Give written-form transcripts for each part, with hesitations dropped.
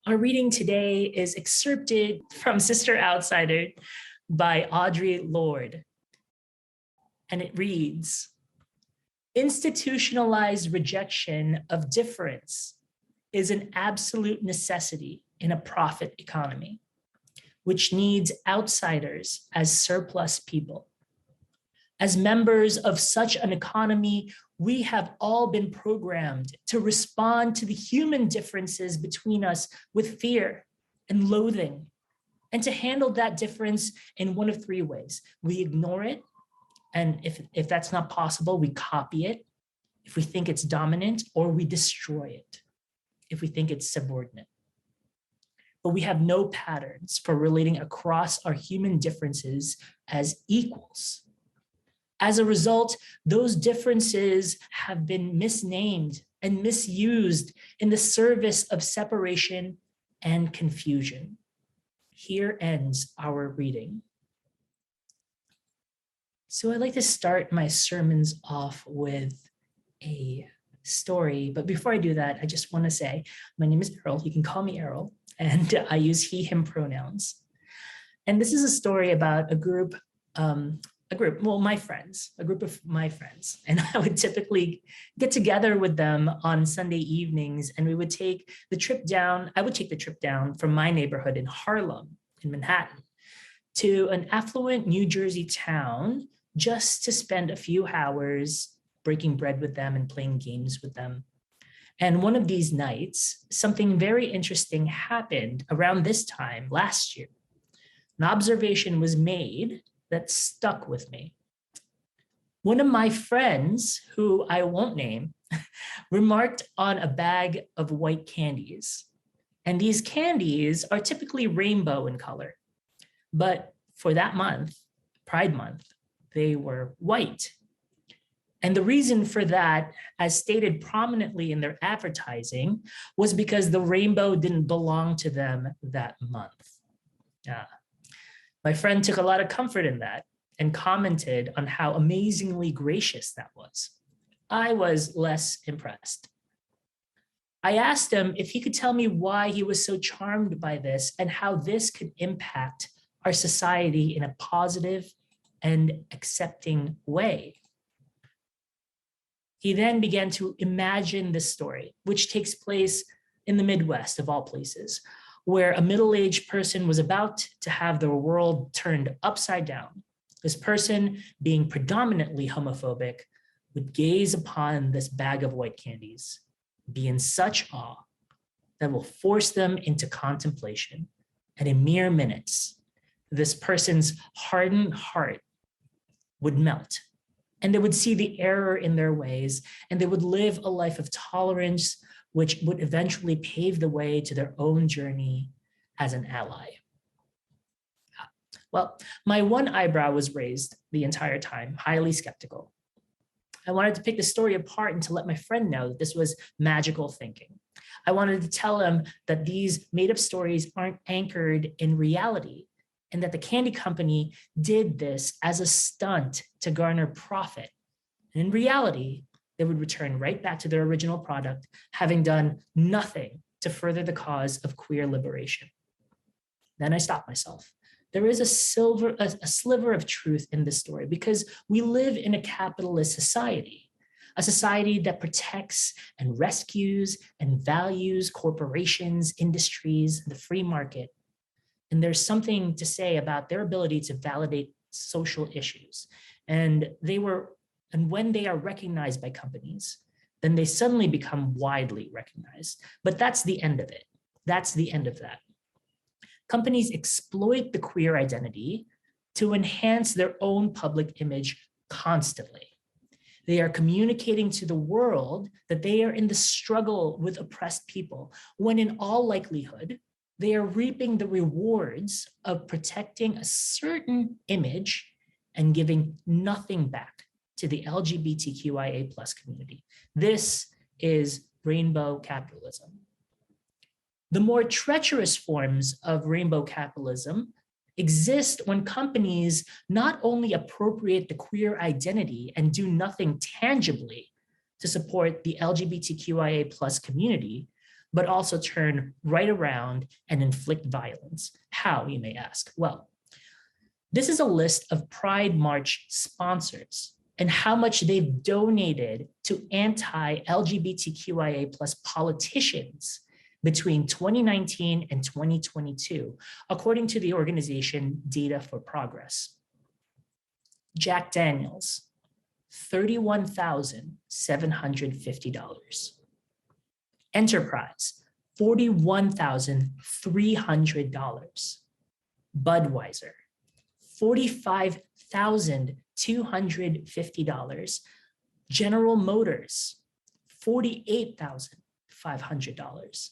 Our reading today is excerpted from Sister Outsider by Audre Lorde, and it reads, institutionalized rejection of difference is an absolute necessity in a profit economy, which needs outsiders as surplus people. As members of such an economy, we have all been programmed to respond to the human differences between us with fear and loathing, and to handle that difference in one of three ways. We ignore it, and if that's not possible, we copy it, if we think it's dominant, or we destroy it, if we think it's subordinate. But we have no patterns for relating across our human differences as equals. As a result, those differences have been misnamed and misused in the service of separation and confusion. Here ends our reading. So I'd like to start my sermons off with a story. But before I do that, I just want to say, my name is Errol. You can call me Errol, and I use he, him pronouns. And this is a story about a group of my friends. And I would typically get together with them on Sunday evenings, and we would take the trip down. I would take the trip down from my neighborhood in Harlem, in Manhattan, to an affluent New Jersey town just to spend a few hours breaking bread with them and playing games with them. And one of these nights, something very interesting happened around this time last year. An observation was made that stuck with me. One of my friends, who I won't name, remarked on a bag of white candies. And these candies are typically rainbow in color. But for that month, Pride Month, they were white. And the reason for that, as stated prominently in their advertising, was because the rainbow didn't belong to them that month. My friend took a lot of comfort in that and commented on how amazingly gracious that was. I was less impressed. I asked him if he could tell me why he was so charmed by this and how this could impact our society in a positive and accepting way. He then began to imagine this story, which takes place in the Midwest of all places, where a middle-aged person was about to have their world turned upside down. This person, being predominantly homophobic, would gaze upon this bag of white candies, be in such awe that will force them into contemplation. And in mere minutes, this person's hardened heart would melt, and they would see the error in their ways, and they would live a life of tolerance, which would eventually pave the way to their own journey as an ally. Well, my one eyebrow was raised the entire time, highly skeptical. I wanted to pick the story apart and to let my friend know that this was magical thinking. I wanted to tell him that these made-up stories aren't anchored in reality, and that the candy company did this as a stunt to garner profit. And in reality, they would return right back to their original product, having done nothing to further the cause of queer liberation. Then I stopped myself. There is a sliver of truth in this story, because we live in a capitalist society, a society that protects and rescues and values corporations, industries, the free market. And there's something to say about their ability to validate social issues. And when they are recognized by companies, then they suddenly become widely recognized. But that's the end of it. That's the end of that. Companies exploit the queer identity to enhance their own public image constantly. They are communicating to the world that they are in the struggle with oppressed people, when in all likelihood, they are reaping the rewards of protecting a certain image and giving nothing back to the LGBTQIA+ community. This is rainbow capitalism. The more treacherous forms of rainbow capitalism exist when companies not only appropriate the queer identity and do nothing tangibly to support the LGBTQIA+ community, but also turn right around and inflict violence. How, you may ask? Well, this is a list of Pride March sponsors and how much they've donated to anti-LGBTQIA plus politicians between 2019 and 2022, according to the organization Data for Progress. Jack Daniels, $31,750. Enterprise, $41,300. Budweiser, $45,250. General Motors, $48,500.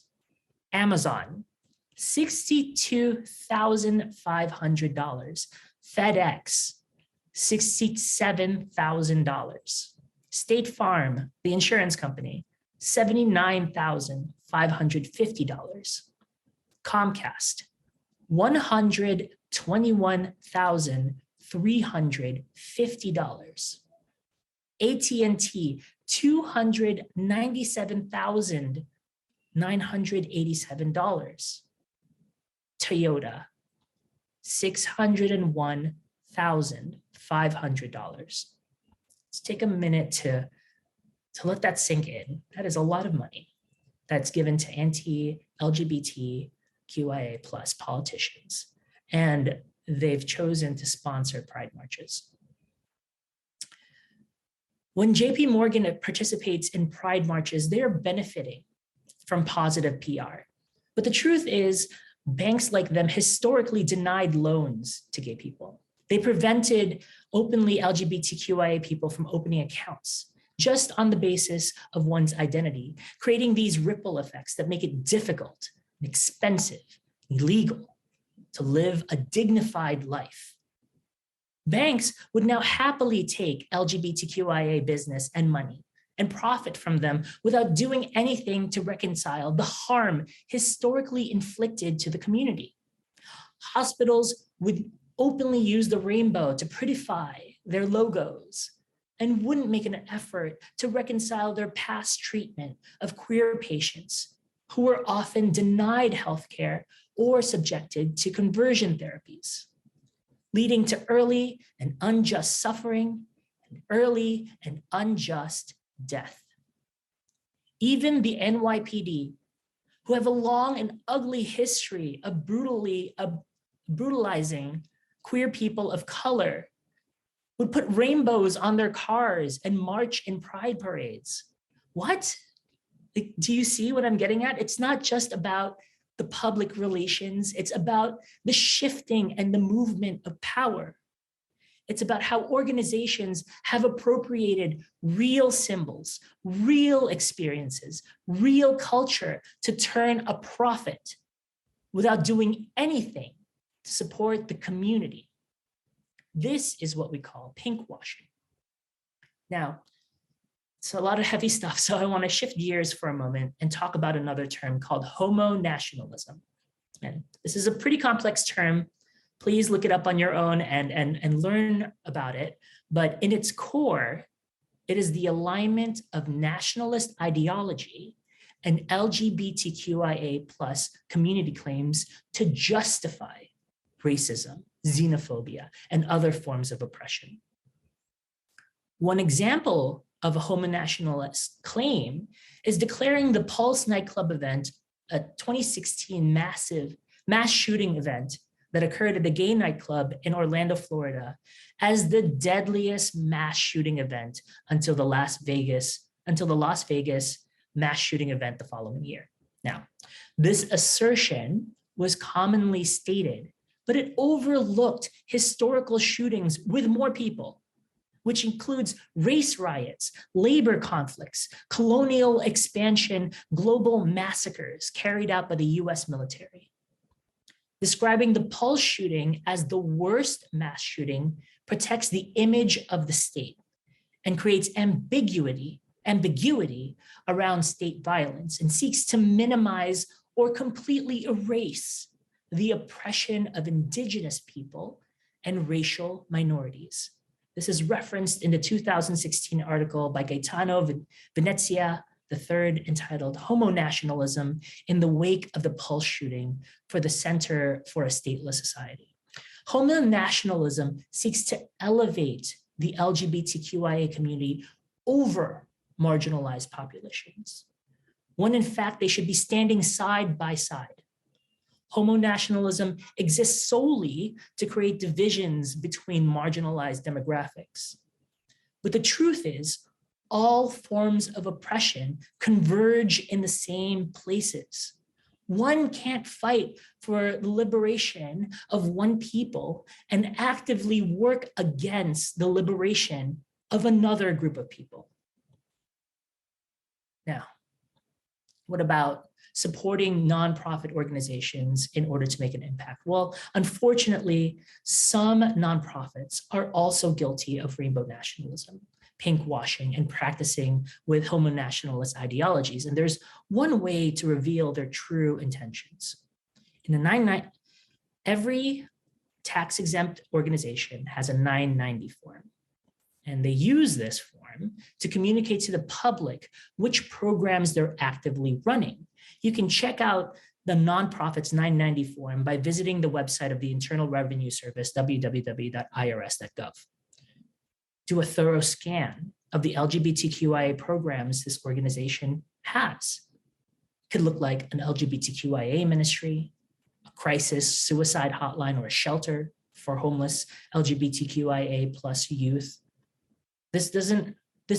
Amazon, $62,500. FedEx, $67,000. State Farm, the insurance company, $79,550. Comcast, $121,350. AT&T, $297,987. Toyota, $601,500. Let's take a minute to let that sink in. That is a lot of money that's given to anti-LGBTQIA plus politicians. And they've chosen to sponsor Pride marches. When JP Morgan participates in Pride marches, they are benefiting from positive PR. But the truth is, banks like them historically denied loans to gay people. They prevented openly LGBTQIA people from opening accounts just on the basis of one's identity, creating these ripple effects that make it difficult, expensive, illegal to live a dignified life. Banks would now happily take LGBTQIA business and money and profit from them without doing anything to reconcile the harm historically inflicted to the community. Hospitals would openly use the rainbow to prettify their logos and wouldn't make an effort to reconcile their past treatment of queer patients who were often denied healthcare or subjected to conversion therapies, leading to early and unjust suffering and early and unjust death. Even the NYPD, who have a long and ugly history of brutalizing queer people of color, would put rainbows on their cars and march in pride parades. What? Do you see what I'm getting at? It's not just about the public relations. It's about the shifting and the movement of power. It's about how organizations have appropriated real symbols, real experiences, real culture to turn a profit without doing anything to support the community. This is what we call pinkwashing. Now, it's a lot of heavy stuff, so I want to shift gears for a moment and talk about another term called homo nationalism. And this is a pretty complex term. Please look it up on your own and learn about it. But in its core, it is the alignment of nationalist ideology and LGBTQIA plus community claims to justify racism, xenophobia, and other forms of oppression. One example of a homo-nationalist claim is declaring the Pulse nightclub event, a 2016 mass shooting event that occurred at a gay nightclub in Orlando, Florida, as the deadliest mass shooting event until the Las Vegas mass shooting event the following year. Now, this assertion was commonly stated, but it overlooked historical shootings with more people, which includes race riots, labor conflicts, colonial expansion, global massacres carried out by the US military. Describing the Pulse shooting as the worst mass shooting protects the image of the state and creates ambiguity around state violence and seeks to minimize or completely erase the oppression of indigenous people and racial minorities. This is referenced in the 2016 article by Gaetano Venezia, the third, entitled Homo Nationalism in the Wake of the Pulse Shooting for the Center for a Stateless Society. Homo nationalism seeks to elevate the LGBTQIA community over marginalized populations, when in fact they should be standing side by side. Homo nationalism exists solely to create divisions between marginalized demographics. But the truth is, all forms of oppression converge in the same places. One can't fight for the liberation of one people and actively work against the liberation of another group of people. Now, what about supporting nonprofit organizations in order to make an impact? Well, unfortunately, some nonprofits are also guilty of rainbow nationalism, pinkwashing, and practicing with homo nationalist ideologies. And there's one way to reveal their true intentions. Every tax-exempt organization has a 990 form. And they use this form to communicate to the public which programs they're actively running. You can check out the nonprofit's 990 form by visiting the website of the Internal Revenue Service, www.irs.gov. Do a thorough scan of the LGBTQIA programs this organization has. It could look like an LGBTQIA ministry, a crisis suicide hotline, or a shelter for homeless LGBTQIA plus youth. This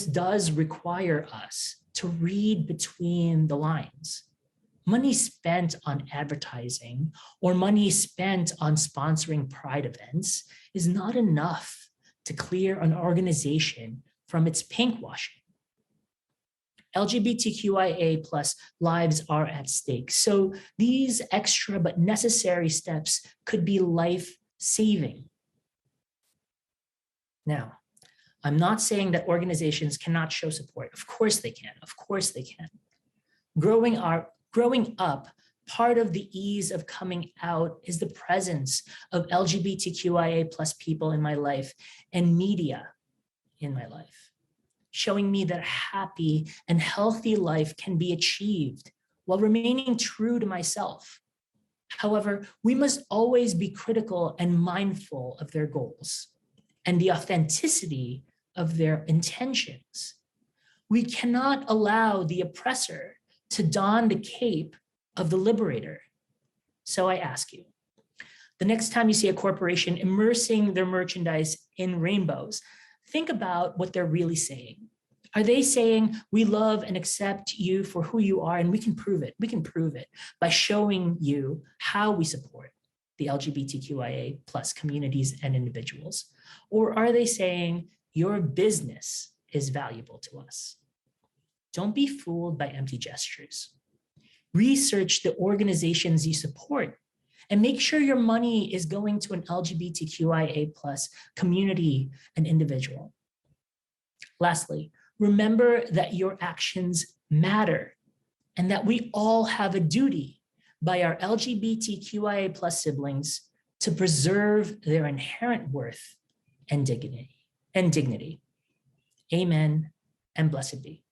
does require us to read between the lines. Money spent on advertising or money spent on sponsoring pride events is not enough to clear an organization from its pinkwashing. LGBTQIA plus lives are at stake. So these extra but necessary steps could be life-saving. Now, I'm not saying that organizations cannot show support. Of course they can. Of course they can. Growing up, part of the ease of coming out is the presence of LGBTQIA plus people in my life and media in my life, showing me that a happy and healthy life can be achieved while remaining true to myself. However, we must always be critical and mindful of their goals and the authenticity of their intentions. We cannot allow the oppressor to don the cape of the liberator. So I ask you, the next time you see a corporation immersing their merchandise in rainbows, think about what they're really saying. Are they saying, we love and accept you for who you are, and we can prove it. We can prove it by showing you how we support the LGBTQIA plus communities and individuals? Or are they saying, your business is valuable to us? Don't be fooled by empty gestures. Research the organizations you support and make sure your money is going to an LGBTQIA plus community and individual. Lastly, remember that your actions matter and that we all have a duty by our LGBTQIA plus siblings to preserve their inherent worth and dignity. Amen and blessed be.